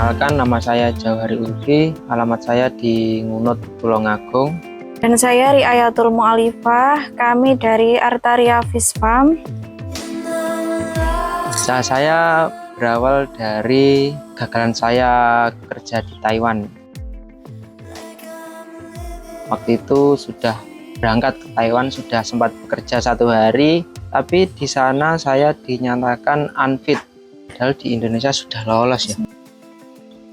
Perkenalkan, nama saya Jawahari Ulfi, alamat saya di Ngunut, Tulungagung. Dan saya Riayatul Mu'alifah, kami dari Artaria Fish Farm. Usaha saya berawal dari gagalan saya kerja di Taiwan. Waktu itu sudah berangkat ke Taiwan, sudah sempat bekerja 1 hari, tapi di sana saya dinyatakan unfit, padahal di Indonesia sudah lolos ya.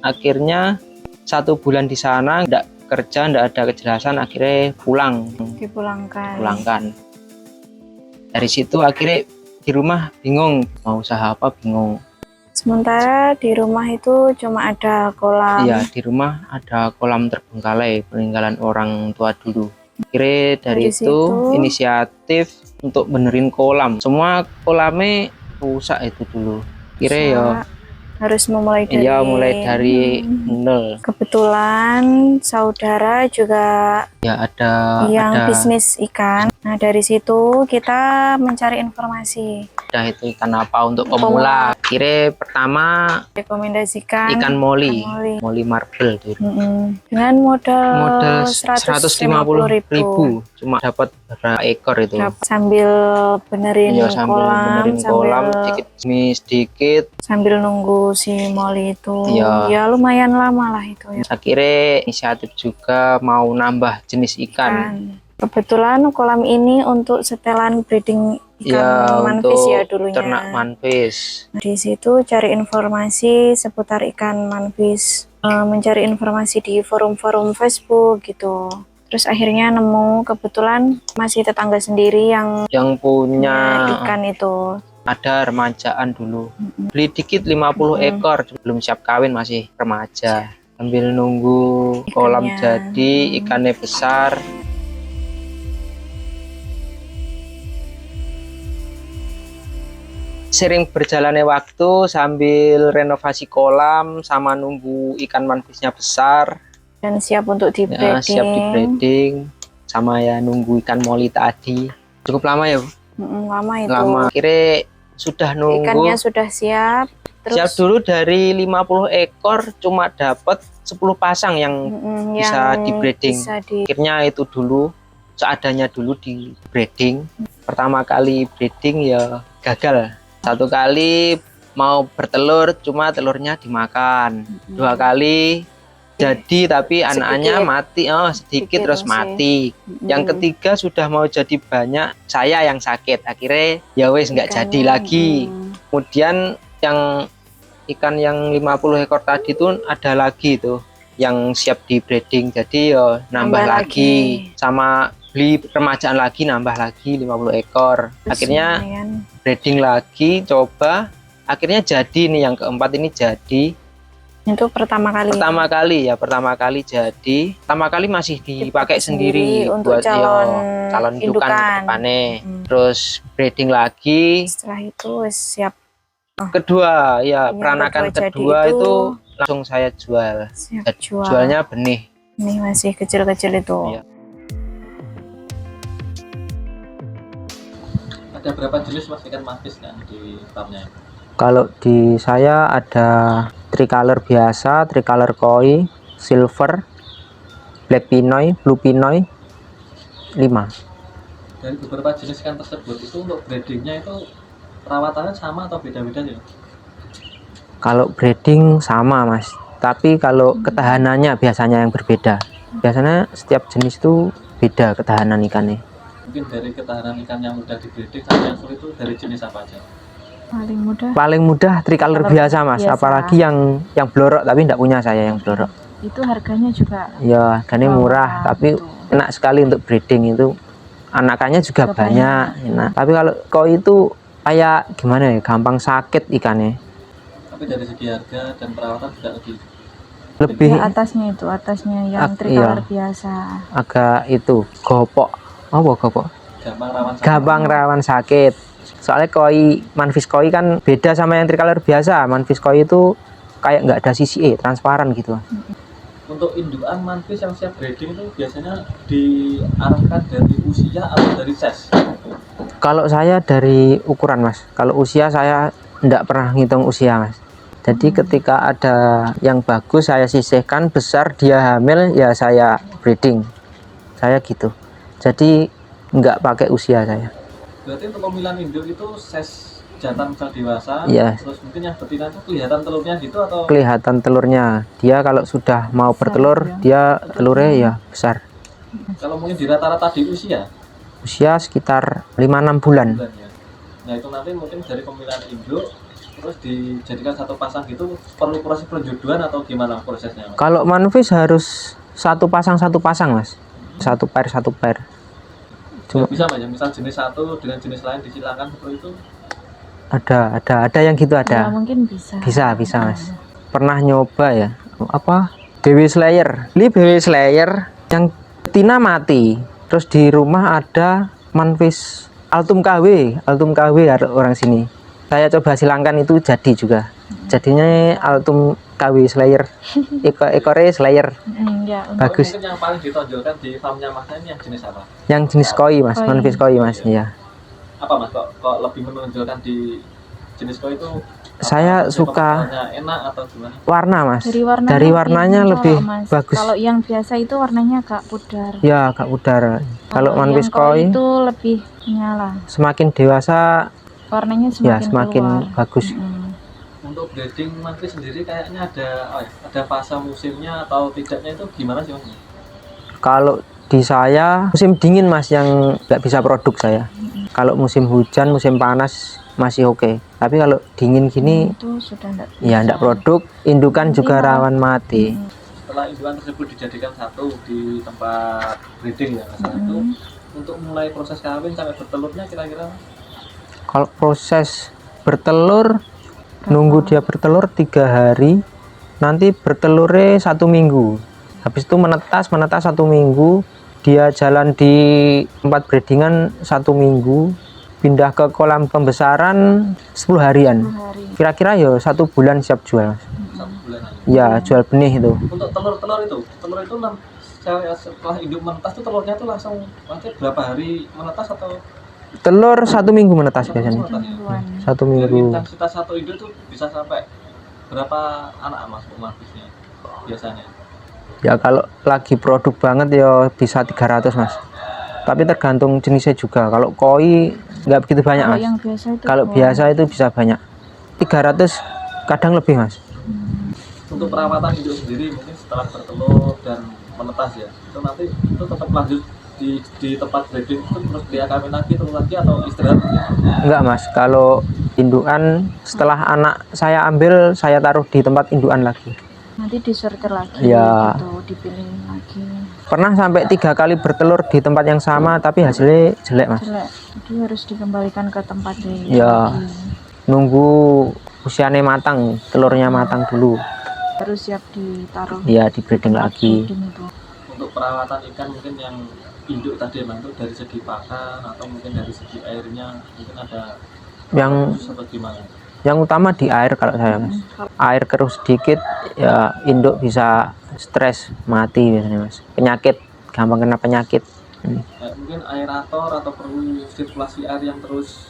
Akhirnya 1 bulan di sana enggak kerja, enggak ada kejelasan, akhirnya dipulangkan. Dari situ akhirnya di rumah bingung mau usaha apa, bingung. Sementara di rumah itu cuma ada kolam. Iya, di rumah ada kolam terbengkalai peninggalan orang tua dulu. Akhirnya dari itu inisiatif untuk benerin kolam. Semua kolamnya rusak itu dulu. Kira ya harus memulai dari mulai dari nol. Kebetulan saudara juga ada bisnis ikan. Nah, dari situ kita mencari informasi. Itu ikan apa untuk pemula. Kira pertama rekomendasikan ikan moli marble dulu. Dengan modal 150.000, cuma dapat berapa ekor itu. Sambil benerin kolam, sedikit sambil nunggu si moli itu. Ya lumayan lama lah itu ya. Akhirnya inisiatif juga mau nambah jenis ikan. Kebetulan kolam ini untuk setelan breeding ikan manfish ya dulunya. Ternak manfish. Di situ cari informasi seputar ikan manfish, mencari informasi di forum-forum Facebook gitu. Terus akhirnya nemu, kebetulan masih tetangga sendiri yang punya ikan itu. Ada remajaan dulu. Beli dikit 50 ekor, belum siap kawin, masih remaja. Sambil nunggu kolam jadi, ikannya besar. Sering berjalannya waktu sambil renovasi kolam sama nunggu ikan manfishnya besar dan siap untuk di breeding. Siap di breeding sama ya nunggu ikan moli tadi. Cukup lama ya, Bu? Lama itu. Kira sudah nunggu. Ikannya sudah siap. Terus siap dulu dari 50 ekor cuma dapat 10 pasang yang bisa di breeding. Akhirnya itu dulu seadanya dulu di breeding. Pertama kali breeding ya gagal. 1 kali mau bertelur cuma telurnya dimakan. 2 kali jadi tapi anaknya mati, sedikit terus mati. Yang ketiga sudah mau jadi banyak, saya yang sakit. Akhirnya ya wes nggak jadi lagi. Kemudian yang ikan yang 50 ekor tadi tuh ada lagi tuh yang siap di breeding, jadi ya nambah lagi. Sama beli remajaan lagi, nambah lagi 50 ekor. Akhirnya breeding lagi, coba. Akhirnya jadi nih yang keempat ini jadi. Itu pertama kali jadi. Pertama kali masih dipakai sendiri untuk buat calon indukan ke depannya. Terus breeding lagi. Setelah itu siap. Kedua peranakan kedua itu langsung saya jual. Jualnya benih. Ini masih kecil-kecil itu. Ada berapa jenis mas ikan manfish kan di farmnya? Kalau di saya ada tricolor biasa, tricolor koi, silver, black pinoy, blue pinoy, 5. Dari beberapa jenis ikan tersebut itu untuk breedingnya itu perawatannya sama atau beda-beda ya? Kalau breeding sama mas, tapi kalau ketahanannya biasanya yang berbeda. Biasanya setiap jenis itu beda ketahanan ikannya. Mungkin dari ketahanan ikan yang mudah di breeding sama yang sulit itu dari jenis apa aja? Paling mudah tricolor biasa mas, apalagi yang blorok, tapi enggak punya saya yang blorok. Itu harganya juga harganya murah, tapi enak sekali untuk breeding. Itu anakannya juga banyak, enak. Tapi kalau koi itu kayak gimana ya, gampang sakit ikannya. Tapi dari segi harga dan perawatan tidak lebih atasnya yang tricolor biasa. Agak itu gopok. Gopok? Gampang rawan sakit. Soalnya manfish koi kan beda sama yang tricolor biasa. Manfish koi itu kayak nggak ada sisi transparan gitu. Untuk indukan manfish yang siap breeding itu biasanya diarahkan dari usia atau dari size? Kalau saya dari ukuran mas. Kalau usia saya nggak pernah ngitung usia mas. Jadi ketika ada yang bagus saya sisihkan, besar dia hamil ya saya breeding. Saya gitu. Jadi nggak pakai usia saya. Berarti untuk pemilihan induk itu size jantan misal dewasa, Iya. terus mungkin yang betina itu kelihatan telurnya gitu atau? Kelihatan telurnya. Dia kalau sudah mau bertelur, dia telurnya ya besar. Kalau mungkin di rata-rata di usia? Usia sekitar 5-6 bulan. Ya. Nah itu nanti mungkin dari pemilihan induk terus dijadikan satu pasang gitu, perlu proses perjodohan atau gimana prosesnya, Mas? Kalau manvis harus satu pasang Mas. Satu pair. Cuma bisa Mas, misal jenis satu dengan jenis lain disilakan seperti itu? Ada yang gitu ada. Ya, mungkin bisa. Bisa Mas. Pernah nyoba ya, apa? BW Slayer. Ini BW Slayer yang betina mati. Terus di rumah ada manvis Altum KW ada orang sini. Saya coba silangkan itu jadi juga. Jadinya Altum KW Slayer. Ekornya Slayer. Ya, bagus. Mungkin yang paling ditonjolkan di farmnya Mas ini yang jenis apa? Yang jenis koi Mas, manvis koi Mas. Iya. Apa Mas kok lebih menonjolkan di jenis koi itu? Saya suka enak atau gimana? Warna Mas. Dari warnanya lebih bagus. Kalau yang biasa itu warnanya agak pudar. Ya, agak pudar. Kalau manvis koi itu lebih nyala. Semakin dewasa warnanya semakin keluar. Bagus. Untuk breeding manvis sendiri kayaknya ada fase musimnya atau tidaknya itu gimana sih Mas? Kalau di saya musim dingin Mas yang nggak bisa produk saya. Kalau musim hujan, musim panas masih oke. Tapi kalau dingin gini itu sudah enggak produk, indukan juga rawan mati. Setelah indukan tersebut dijadikan satu di tempat breeding ya Mas, itu untuk mulai proses kawin sampai bertelurnya kira-kira? Kalau proses bertelur nunggu dia bertelur 3 hari, nanti bertelurnya 1 minggu. Habis itu menetas 1 minggu, dia jalan di tempat breedingan 1 minggu, pindah ke kolam pembesaran 10 harian. Kira-kira ya 1 bulan siap jual. 1 bulan. Ya, jual benih itu. Untuk telur itu setelah induk menetas itu telurnya itu langsung nanti berapa hari menetas atau? Telur 1 minggu menetas biasanya. 1 minggu. Dari intensitas 1 induk itu bisa sampai berapa anak Mas manvisnya biasanya? Ya kalau lagi produk banget ya bisa 300 Mas. Tapi tergantung jenisnya juga. Kalau koi nggak begitu banyak Mas. Kalau biasa itu bisa banyak. 300 kadang lebih Mas. Untuk perawatan induk sendiri mungkin setelah bertelur dan menetas ya, itu nanti itu tetap lanjut di tempat breeding itu terus dia kawin lagi terus lagi atau istirahat? Enggak Mas, kalau indukan setelah anak saya ambil saya taruh di tempat indukan lagi. Nanti disortir lagi ya. Gitu, dipilih lagi. Pernah sampai 3 kali bertelur di tempat yang sama tapi hasilnya jelek Mas. Jelek, jadi harus dikembalikan ke tempat ya lagi. Nunggu usianya matang, telurnya matang dulu baru siap ditaruh ya di breeding lagi. Untuk perawatan ikan mungkin yang induk tadi Mas, itu dari segi pakan atau mungkin dari segi airnya mungkin ada yang gimana? Yang utama di air kalau saya Mas. Air keruh sedikit ya induk bisa stres mati biasanya Mas. Penyakit, gampang kena penyakit. Mungkin aerator atau perlu sirkulasi air yang terus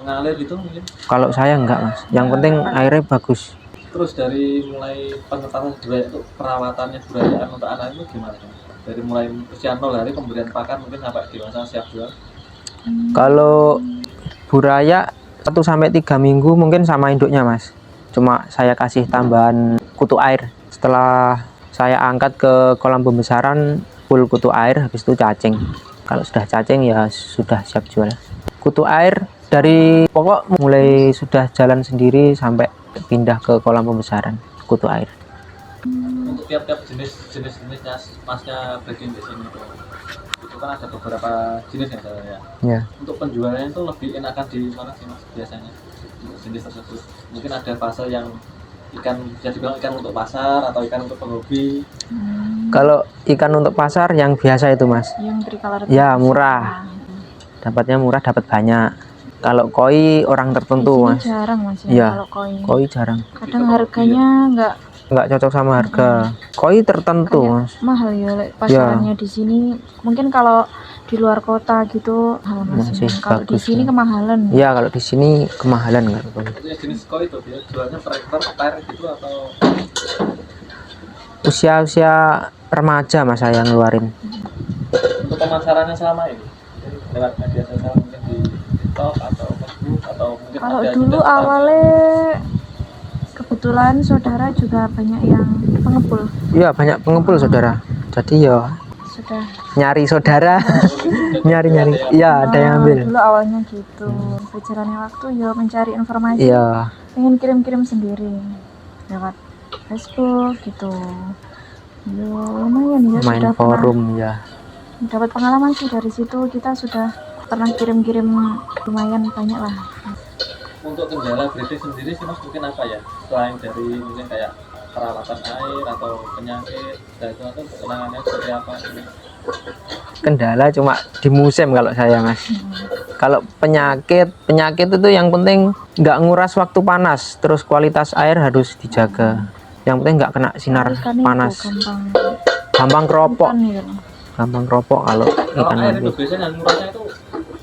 mengalir gitu mungkin? Kalau saya enggak Mas. Yang penting airnya bagus. Terus dari mulai pengetahuan budaya itu perawatannya budayaan untuk anak itu gimana? Dari mulai usia 0 hari pemberian pakan mungkin sampai dewasa siap jual? Kalau buraya 1-3 minggu mungkin sama induknya Mas. Cuma saya kasih tambahan kutu air. Setelah saya angkat ke kolam pembesaran full kutu air, habis itu cacing. Kalau sudah cacing ya sudah siap jual. Kutu air dari pokok mulai sudah jalan sendiri sampai pindah ke kolam pembesaran, kutu air. Untuk tiap-tiap jenisnya Masnya breeding di sini itu kan ada beberapa jenis ya saya. Ya. Untuk penjualannya itu lebih enakan di mana sih Mas biasanya untuk jenis tersebut? Mungkin ada fase yang ikan bisa dibilang ikan untuk pasar atau ikan untuk penghobi. Kalau ikan untuk pasar yang biasa itu Mas. Yang tricolor. Ya murah. Dapatnya murah, dapat banyak. Kalau koi orang tertentu Mas. Jarang Mas ya. Kalau Koi jarang. Kadang harganya nggak cocok sama harga koi tertentu Kayak mas. mahal ya pasarannya di sini. Mungkin kalau di luar kota gitu mahal Masih kalau di bagus sini ya. kemahalan. Ya kalau di sini kemahalan kan. Maksudnya jenis koi itu dia jualnya per ekor, per gitu atau Usia remaja mas saya ngeluarin. untuk pemasarannya selama ini lewat media sosial mungkin di TikTok atau Facebook atau mungkin Kalau ada dulu juga awalnya kebetulan saudara juga banyak yang pengepul. Iya banyak pengepul saudara. Jadi ya Sudah nyari saudara, nyari. Iya ada yang ambil. dulu awalnya gitu. Berjalannya waktu ya mencari informasi. Iya. Pengen kirim-kirim sendiri lewat Facebook gitu. Ya lumayan ya Main sudah forum ya. dapat pengalaman sih dari situ. Kita sudah pernah kirim-kirim lumayan banyak lah. untuk kendala breeding sendiri sih mas mungkin apa ya selain dari mungkin kayak perawatan air atau penyakit dan itu atau penanganannya seperti apa Kendala cuma di musim kalau saya mas. Kalau penyakit itu yang penting nggak nguras waktu panas, terus kualitas air harus dijaga. Yang penting nggak kena sinar Ikan panas. itu Gampang keropok. gampang ya. Gampang keropok kalau ikan air itu manfis. biasanya ngurasnya itu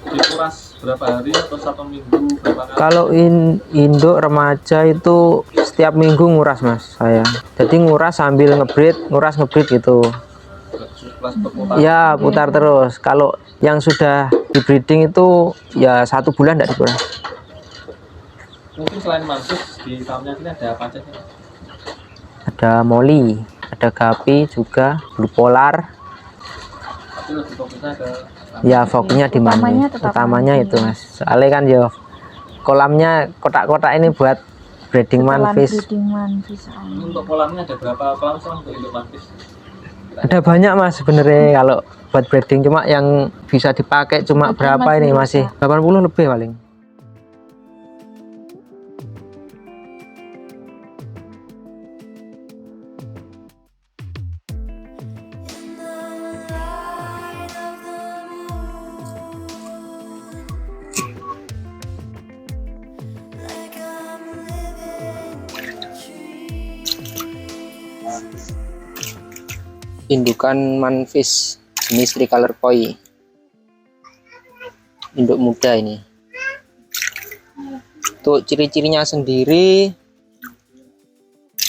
dikuras berapa hari atau 1 minggu berapa kali Kalau induk remaja itu setiap minggu nguras mas saya. Jadi nguras sambil ngebreed gitu. kelas berputar Ya putar terus. Kalau yang sudah di breeding itu ya 1 bulan tidak dikuras. mungkin selain mantis di farmnya ini ada apa aja sih Ada moli, ada gapi juga, blue polar. tapi lebih fokusnya ke Ya fokusnya di Utamanya manfis. tetap Utamanya manfis. itu mas. Soalnya kan ya kolamnya kotak-kotak ini buat breeding manfis. Breeding manfis. untuk kolamnya ada berapa kolam sih untuk induk mantis Ada banyak mas sebenarnya kalau buat breeding, cuma yang bisa dipakai cuma berapa ini masih 80 lebih paling. Indukan manfish jenis tricolor koi, induk muda ini. Untuk ciri-cirinya sendiri,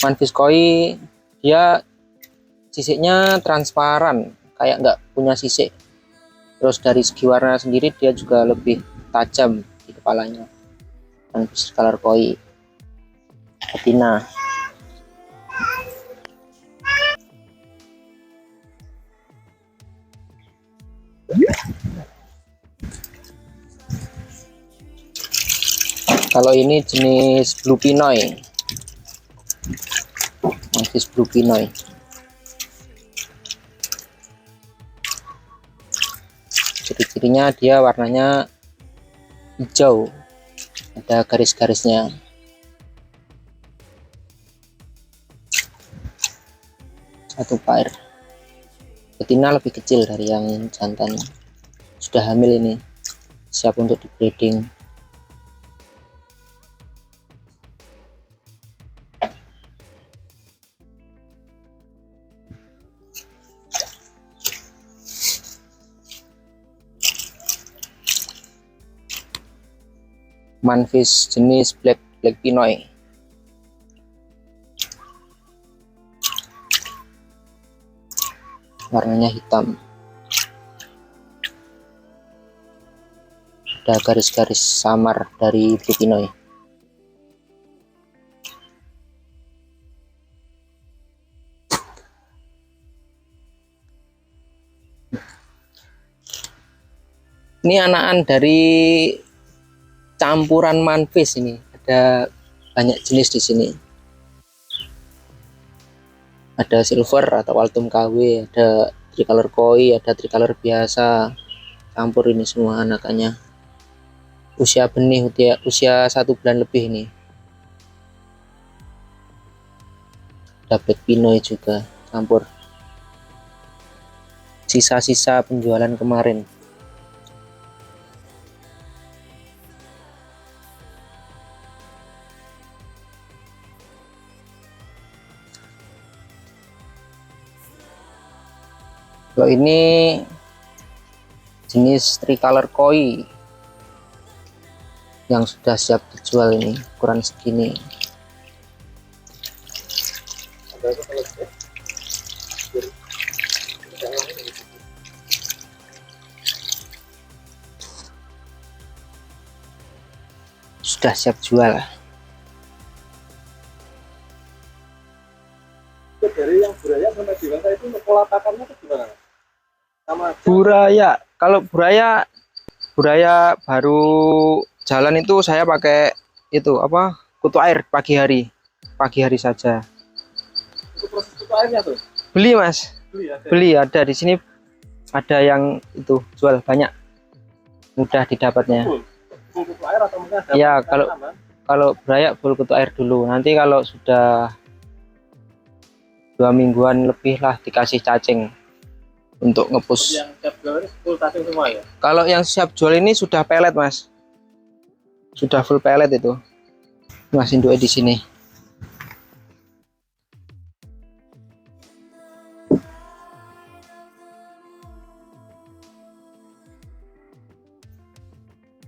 manfish koi dia sisiknya transparan, kayak nggak punya sisik. Terus dari segi warna sendiri dia juga lebih tajam di kepalanya. Manfish tricolor koi betina. Kalau ini jenis blue pinoy, manfish blue pinoy. Ciri-cirinya dia warnanya hijau, ada garis-garisnya. Satu pair. Betina lebih kecil dari yang jantan. Sudah hamil ini, siap untuk di breeding. Manfish jenis black pinoy. Warnanya hitam, ada garis-garis samar dari blue pinoy. Ini anakan dari campuran manfish, ini ada banyak jenis di sini. Ada silver atau altum KW, ada tricolor koi, ada tricolor biasa, campur ini semua anakannya. Usia benih, usia 1 bulan lebih ini. Ada black pinoy juga campur. Sisa-sisa penjualan kemarin. Kalau ini jenis tricolor koi yang sudah siap dijual, ini ukuran segini. Sudah siap jual. Dari yang buraya sampai dewasa itu pola pakannya itu gimana? Sama aja. Buraya, kalau buraya baru jalan itu saya pakai itu apa, kutu air pagi hari saja. Itu proses kutu airnya tuh? Beli mas, Beli ya? ada di sini, ada yang itu jual banyak, mudah didapatnya. Full kutu air atau mungkin ada Ya, tambahan? kalau buraya full kutu air dulu, nanti kalau sudah 2 mingguan lebih lah dikasih cacing untuk ngepus. Yang siap jual ini full cacing semua ya? Kalau yang siap jual ini sudah pelet mas, sudah full pelet itu. Mas induknya di sini.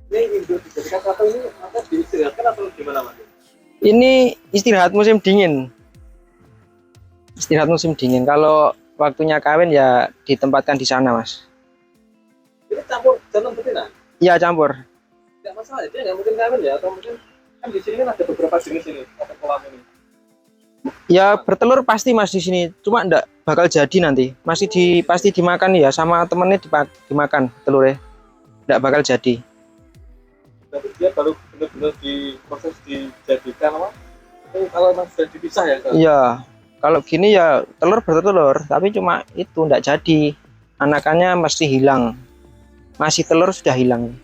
Ini induk dijadikan satu ini apa diistirahatkan atau gimana mas? Ini istirahat musim dingin. Istirahat musim dingin. Kalau waktunya kawin ya ditempatkan di sana mas. Ini campur jantan betina? Iya campur. Tidak masalah, dia nggak mungkin kawin ya, atau mungkin kan di sini kan ada beberapa jenis ini, ada kolam ini. Ya bertelur pasti mas di sini. Cuma enggak bakal jadi nanti. Pasti dimakan ya sama temennya, dimakan telurnya. Enggak bakal jadi. Berarti dia baru benar-benar diproses dijadikan apa? Itu kalau memang sudah dipisah ya? Iya. Kalau gini ya telur bertelur, tapi cuma itu enggak jadi. Anakannya mesti hilang. Masih telur sudah hilang.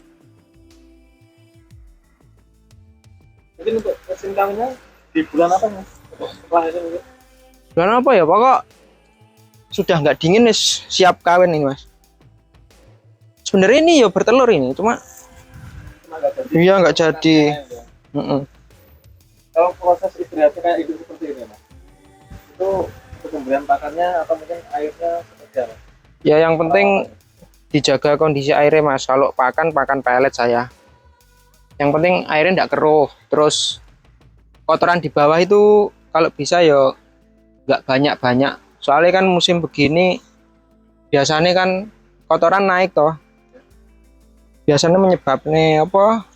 Mungkin untuk musim kawinnya di bulan apa mas? Setelah itu mungkin? Bulan apa ya? Pokok sudah nggak dingin nih, siap kawin ini mas. Sebenarnya ini ya bertelur ini, cuma Nggak jadi. iya nggak jadi. Ya. Kalau proses istirahatnya kayak itu seperti ini mas, itu untuk pemberian pakannya atau mungkin airnya seperti apa? Ya yang penting dijaga kondisi airnya mas. Kalau pakan pelet saya. Yang penting airnya nggak keruh. Terus kotoran di bawah itu kalau bisa ya nggak banyak-banyak. Soalnya kan musim begini biasanya kan kotoran naik toh. Biasanya menyebabkan apa?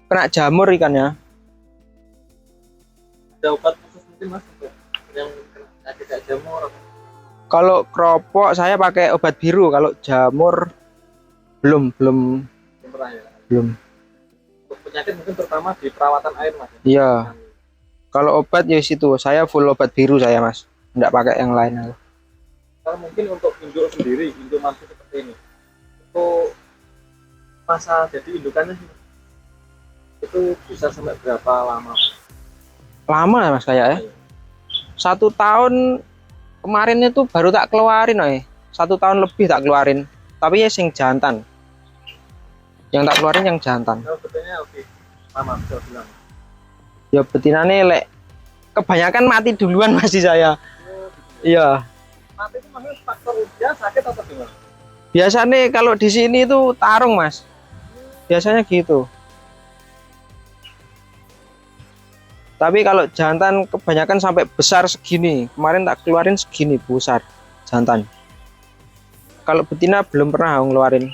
Kena jamur ikannya. Ada obat khusus mungkin mas untuk yang kena tidak jamur? Kalau keropok saya pakai obat biru. Kalau jamur belum. Pernah ya? Belum. Untuk penyakit mungkin terutama di perawatan air mas. Iya. Kalau obat ya situ saya full obat biru saya mas. Nggak pakai yang lain. Kalau mungkin untuk induk sendiri, induk masuk seperti ini, itu masa jadi indukannya itu bisa sampai berapa lama? Lama ya mas kayak ya. 1 tahun kemarin itu baru tak keluarin 1 tahun lebih tak keluarin. Tapi ya sing jantan. Yang tak keluarin yang jantan. Kalau betulnya oke, lama bisa bilang. Ya betinane lek kebanyakan mati duluan masih saya. Iya. Mati itu maksudnya faktor usia sakit atau gimana? Biasanya kalau di sini itu tarung mas. Biasanya gitu. Tapi kalau jantan kebanyakan sampai besar segini. Kemarin tak keluarin segini besar jantan. Kalau betina belum pernah ngeluarin.